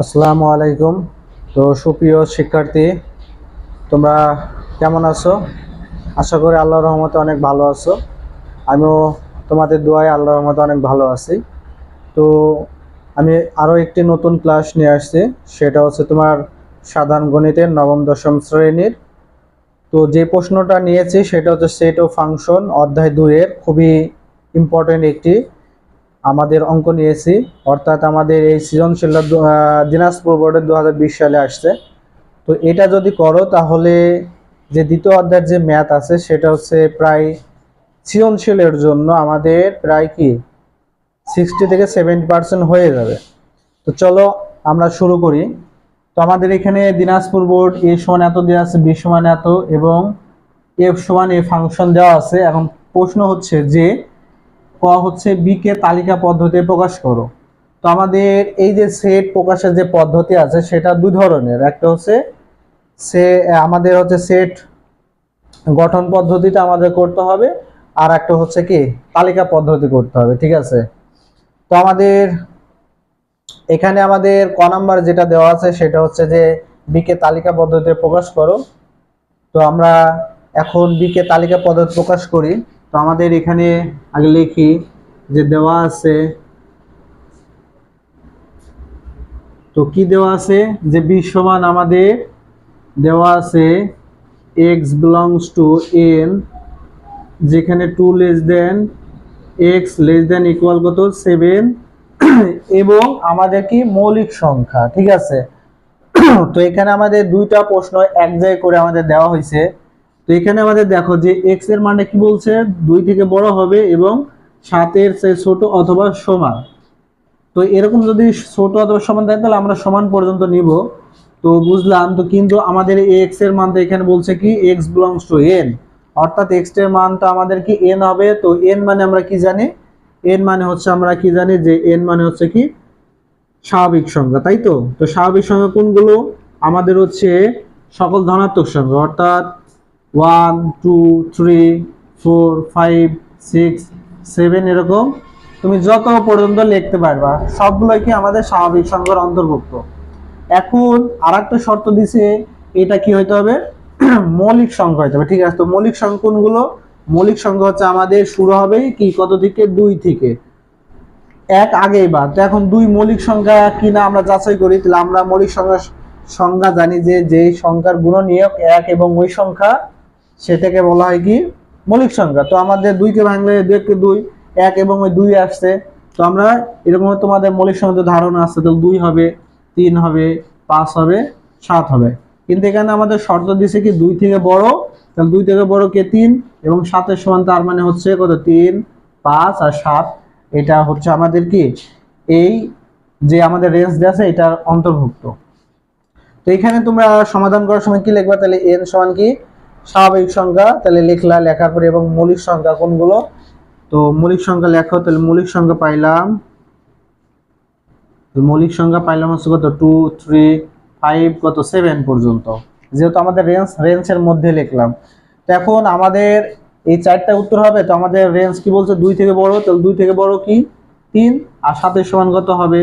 আসসালামু আলাইকুম। তো সুপ্রিয় শিক্ষার্থী, তোমরা কেমন আছো? আশা করি আল্লাহর রহমতে অনেক ভালো আছো। আমিও তোমাদের দোয়ায় আল্লাহর রহমতে অনেক ভালো আছি। তো আমি আরও একটি নতুন ক্লাস নিয়ে আসছি, সেটা হচ্ছে তোমার সাধারণ গণিতের নবম দশম শ্রেণীর। তো যে প্রশ্নটা নিয়েছি সেটা হচ্ছে সেট ও ফাংশন অধ্যায় 2-এর খুবই ইম্পর্টেন্ট একটি আমাদের অঙ্ক নিয়েছি। অর্থাৎ আমাদের এই সৃজনশীলতা দিনাজপুর বোর্ডে 2020 সালে আসছে। তো এটা যদি করো তাহলে যে দ্বিতীয় অধ্যায়ের যে ম্যাথ আছে সেটা হচ্ছে প্রায় সৃজনশীলের জন্য আমাদের প্রায় কি 60 থেকে 70% হয়ে যাবে। তো চলো আমরা শুরু করি। তো আমাদের এখানে দিনাজপুর বোর্ড এ সমান এত দেওয়া আছে, বি সমান এত এবং এফ সমান এ ফাংশন দেওয়া আছে। এখন প্রশ্ন হচ্ছে যে ক হচ্ছে বি কে তালিকা পদ্ধতিতে প্রকাশ করো। তো আমাদের এই যে সেট প্রকাশের যে পদ্ধতি আছে সেটা দুই ধরনের। একটা হচ্ছে আমাদের হচ্ছে সেট গঠন পদ্ধতিতে আমাদের করতে হবে, আর একটা হচ্ছে কি তালিকা পদ্ধতি করতে হবে। ঠিক আছে। তো আমাদের এখানে আমাদের ক নাম্বার যেটা দেওয়া আছে সেটা হচ্ছে যে বি কে তালিকা পদ্ধতিতে প্রকাশ করো। তো আমরা এখন বি কে তালিকা পদ্ধতি প্রকাশ করি। তো আমাদের এখানে আগে লিখি যে দেওয়া আছে, তো কি দেওয়া আছে যে বি সমান আমাদের দেওয়া আছে x belongs to n, যেখানে 2 less than x less than equal কত 7 এবং আমাদের কি মৌলিক সংখ্যা। ঠিক আছে। তো এখানে আমাদের দুইটা প্রশ্ন এক জায়গায় করে আমাদের দেওয়া হয়েছে। তো এখানে আমাদের দেখো যে x এর মানটা কি বলছে 2 থেকে বড় হবে এবং 7 এর চেয়ে ছোট অথবা সমান। তো এরকম যদি ছোট অথবা সমান থাকে তাহলে আমরা সমান পর্যন্ত নিব। তো বুঝলাম। তো কিন্তু আমাদের এক্স এর মান তো এখানে বলছে কি এক্স বিলংস টু এন, অর্থাৎ এক্স এর মানটা আমাদের কি এন হবে। তো এন মানে আমরা কি জানি, এন মানে হচ্ছে আমরা কি জানি যে এন মানে হচ্ছে কি স্বাভাবিক সংখ্যা, তাই তো। তো স্বাভাবিক সংখ্যা কোনগুলো, আমাদের হচ্ছে সকল ধনাত্মক সংখ্যা, অর্থাৎ 1 2 3 4 5 6 7 এরকম তুমি যত পর্যন্ত লিখতে পারবা সবগুলোই কি আমাদের স্বাভাবিক সংখ্যার অন্তর্ভুক্ত। এখন আরেকটা শর্ত দিছে, এটা কি হইতে হবে মৌলিক সংখ্যা হইতে হবে। ঠিক আছে। তো মৌলিক সংখ্যা কোনগুলো, মৌলিক সংখ্যা হচ্ছে আমাদের শুরু হবে কি কত থেকে 2 থেকে, এক আগেই বাদ। তো এখন দুই মৌলিক সংখ্যা কিনা আমরা যাচাই করি। তাহলে আমরা মৌলিক সংখ্যা সংজ্ঞা জানি যে যেই সংখ্যার গুণনীয়ক এক এবং ওই সংখ্যা সেটাকে বলা হয় কি মৌলিক সংখ্যা। তো আমাদের 2 কে ভাঙলে 2 কে 2, 1 এবং ওই 2 আসছে। তো আমরা এরকম তোমাদের মৌলিক সংখ্যার ধারণা আছে, তাহলে 2 হবে, 3 হবে, 5 হবে, 7 হবে। কিন্তু এখানে আমাদের শর্ত দিছে কি 2 থেকে বড়, তাহলে 2 থেকে বড় কে 3 এবং 7 এর সমান, তার মানে হচ্ছে কত 3 5 আর 7। এটা হচ্ছে আমাদের কি এই যে আমাদের রেঞ্জ দেওয়া আছে এটার অন্তর্ভুক্ত। তো এখানে তোমরা সমাধান করার সময় কি লিখবা, তাহলে n সমান কি স্বাভাবিক সংখ্যা, তাহলে লিখলা, লেখার পরে এবং মৌলিক সংখ্যা কোনগুলো, তো মৌলিক সংখ্যা লেখো। তাহলে মৌলিক সংখ্যা পাইলাম, মৌলিক সংখ্যা পাইলাম হচ্ছে কত 2 3 5 কত 7 পর্যন্ত, যেহেতু আমাদের রেঞ্জের মধ্যে লিখলাম। তো এখন আমাদের এই চারটা উত্তর হবে। তো আমাদের রেঞ্জ কি বলছে 2 থেকে বড়, তাহলে 2 থেকে বড় কি 3, আর 7 এর সমান কত হবে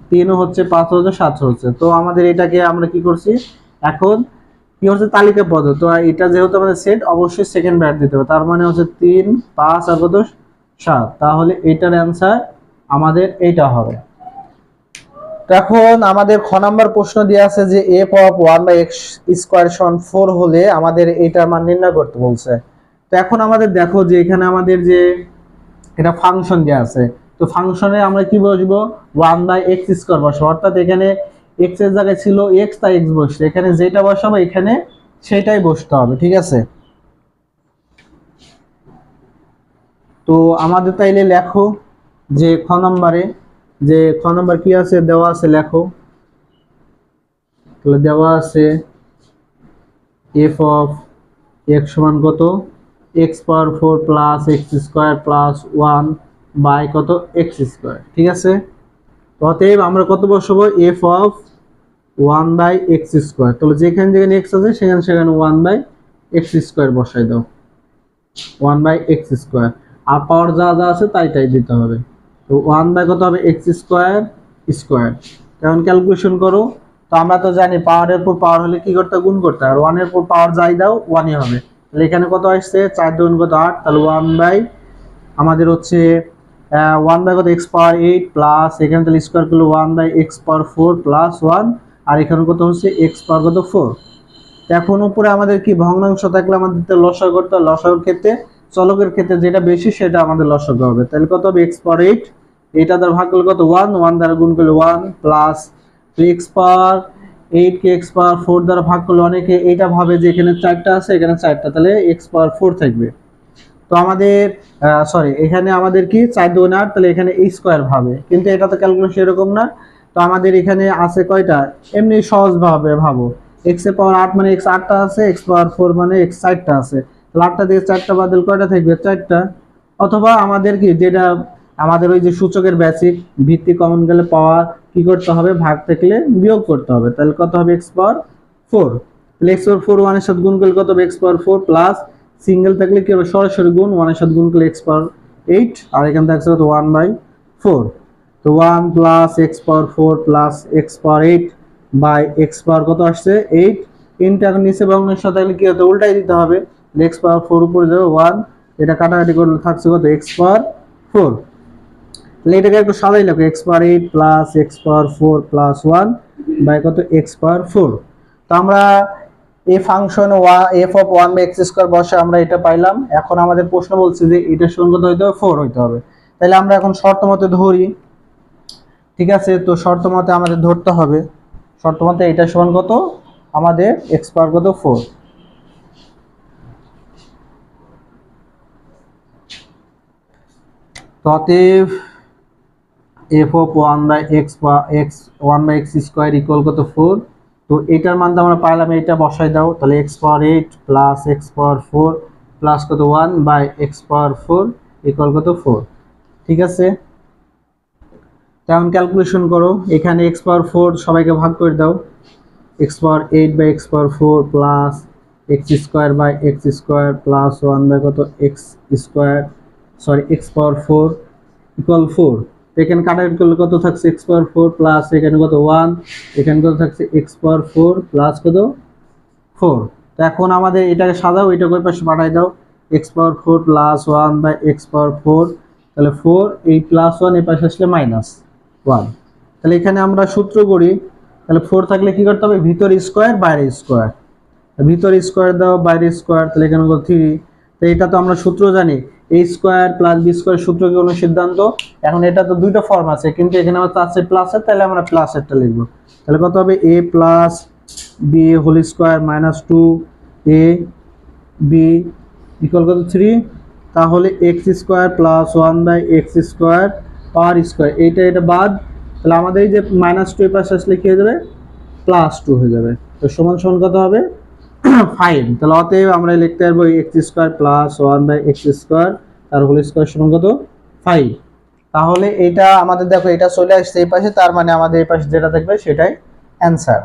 3 হচ্ছে, 5 হচ্ছে, 7 হচ্ছে। তো আমাদের এটাকে আমরা কি করছি এখন কি হচ্ছে তালিকা পদ্ধতি। তো এটা যেহেতু আমাদের সেট, অবশ্যই সেকেন্ড ব্র্যাকেট দিতে হবে, তার মানে হচ্ছে 3 5 আর কত 7, তাহলে এটার অ্যান্সার আমাদের এইটা হবে। এখন আমাদের খ নাম্বার প্রশ্ন দিয়ে আছে যে এফ অফ 1/x স্কয়ার সমান 4 হলে আমাদের এটার মান নির্ণয় করতে বলছে। তো এখন আমাদের দেখো যে এখানে আমাদের যে এটা ফাংশন দেওয়া আছে, তো ফাংশনে আমরা কি বসবো 1/x স্কয়ার বসাবো, অর্থাৎ এখানে x এর জায়গায় ছিল x তাই x বসছে, এখানে যেটা বসাবো এখানে সেটাই বসতে হবে। ঠিক আছে। তো আমাদের তাইলে লেখো যে খ নম্বরে যে খ নম্বর কি আছে দেওয়া আছে লেখো। তাহলে দেওয়া আছে এফ অফ এক্স সমান কত x power 4 plus x square plus 1 by কত এক্স স্কোয়ার। ঠিক আছে। অতএব আমরা কত বসাবো এফ অফ 1/x স্কোয়ার, তাহলে যেখানে যেখানে এক্স আছে সেখানে সেখানে 1/x স্কোয়ার বসাই দাও, 1/x স্কোয়ার, আর পাওয়ার যা যা আছে তাই তাই দিতে হবে। তো 1 বাই কত হবে এক্স স্কোয়ার স্কোয়ার। এখন ক্যালকুলেশন করো। তো আমরা তো জানি পাওয়ারের পর পাওয়ার হলে কি করতে গুণ করতে, আর 1 এর পর পাওয়ার যাই দাও 1ই হবে। তাহলে এখানে কত আসছে 4 2 কত 8, তাহলে 1 বাই আমাদের হচ্ছে 1 বাই কত x পাওয়ার 8 প্লাস এখানে তাহলে স্কয়ার করলে 1 বাই x পাওয়ার 4 প্লাস 1, আর এখানে কত হচ্ছে x পাওয়ার কত 4। এখন উপরে আমাদের কি ভগ্নাংশ থাকলে আমাদের লসাগু করতে হয়, লসাগুর ক্ষেত্রে চলকের ক্ষেত্রে যেটা বেশি সেটা আমাদের লসাগু হবে। তাহলে কত হবে x পাওয়ার 8, এটা দ্বারা ভাগ করলে কত 1, 1 দ্বারা গুণ করলে 1 প্লাস x পাওয়ার 8 কে x পাওয়ার 4 দ্বারা ভাগ করলে অনেকে এইটা ভাবে যে এখানে 4টা আছে এখানে 4টা, তাহলে x পাওয়ার 4 থাকবে। তো আমাদের সরি এখানে আমাদের কি 4 2 8, তাহলে এখানে a স্কয়ার ভাবে, কিন্তু এটা তো ক্যালকুলেশন এরকম না। তো আমাদের এখানে আছে কয়টা, এমনি সহজ ভাবে ভাবো, x এর পাওয়ার 8 মানে x 8টা আছে, x পাওয়ার 4 মানে x 4টা আছে, তাহলে 8টা থেকে 4টা বাদ দিলে কয়টা থাকবে 4টা। অথবা আমাদের কি যেটা আমাদের ওই যে সূচকের বেসিক ভিত্তি কমন গেলে পাওয়ার কি করতে হবে, ভাগ থাকলে বিয়োগ করতে হবে, তাহলে কত হবে x পাওয়ার 4। তাহলে x পাওয়ার 4 1 এর সাথে গুণ করলে কত হবে x পাওয়ার 4 প্লাস সিঙ্গেল থাকলে কি হবে সরাসরি গুণ 1 এর সাথে গুণ করলে x পাওয়ার 8, আর এখানে থাকছে কত 1 বাই 4। তো 1 plus x power 4 plus x power 8 by x power কত আসছে 8, ইনটা এখন নিচে ভগ্নাংশ থাকলে কি হতো উল্টাই দিতে হবে, x পাওয়ার 4 উপরে যাবে 1, এটা কাটাকাটি করলে থাকছে কত x পাওয়ার 4। তাহলে এটাকে একটু সাজাই লাগবে x power 8 plus x power 4 plus 1 by কত x পাওয়ার 4। তো আমরা এই function f of 1 by x square বসে আমরা এটা পাইলাম। এখন আমাদের প্রশ্ন বলছে যে এটা সমান কত হইতে হবে 4 হইতে হবে। তাহলে আমরা এখন শর্ত মতে ধরি, ঠিক আছে। তো শর্ত মতে আমাদের ধরতে হবে, শর্ত মতে এটা সমান কত আমাদের x পাওয়ার কত 4। তো অতএব f অফ 1 বাই x বা x 1 by x square equal কত 4। তো এটার মান তো আমরা পাইলাম, এটা বসাই দাও, তাহলে x power 8 plus x power 4 plus কত 1 বাই x পাওয়ার 4 ইকুয়াল কত 4, ঠিক আছে। তেমন ক্যালকুলেশন করো, এখানে x পাওয়ার 4 সবাইকে ভাগ করে দাও, x power 8 by x power 4 plus x square by x square plus 1 by কত x square sorry x power 4 equal 4। এখানে কাটাকাটি করলে কত থাকছে x পাওয়ার 4 প্লাস এখানে কত 1, এখানে কত থাকছে x পাওয়ার 4 প্লাস কত 4। তো এখন আমাদের এটাকে সাজাও, এটাকে ওই পাশে পাঠাই দাও, x power 4 plus 1 by x power 4, তাহলে 4 এই প্লাস 1 এই পাশে আসলে মাইনাস 1। তাহলে এখানে আমরা সূত্র করি, তাহলে 4 থাকলে কি করতে হবে ভিতর স্কয়ার বাইরে স্কয়ার, ভিতর স্কয়ার দাও বাইরে স্কয়ার, তাহলে এখানে কত 3। তো এটা তো আমরা সূত্র জানি a square plus b square সূত্র কি কোনো সিদ্ধান্ত। এখন এটা তো দুইটা ফর্ম আছে, কিন্তু এখানে আমরা আছে প্লাসের, তাহলে আমরা প্লাসেরটা লিখব। তাহলে কত হবে a plus b whole square minus 2 a b equal কত 3। তাহলে x square plus 1 by x square power square, এটা বাদ, তাহলে আমাদের এই যে মাইনাস 2 এর পাশে আসলে কি হয়ে যাবে প্লাস 2 হয়ে যাবে। তো সমান সমান কত হবে 5। তাহলে অতএব আমরা লিখতে পারবো x square plus 1 by x square তার হোল স্কয়ার সমান কত 5। তাহলে এটা আমাদের দেখো এটা চলে আসছে এই পাশে, তার মানে আমাদের এই পাশে যেটা থাকবে সেটাই অ্যান্সার।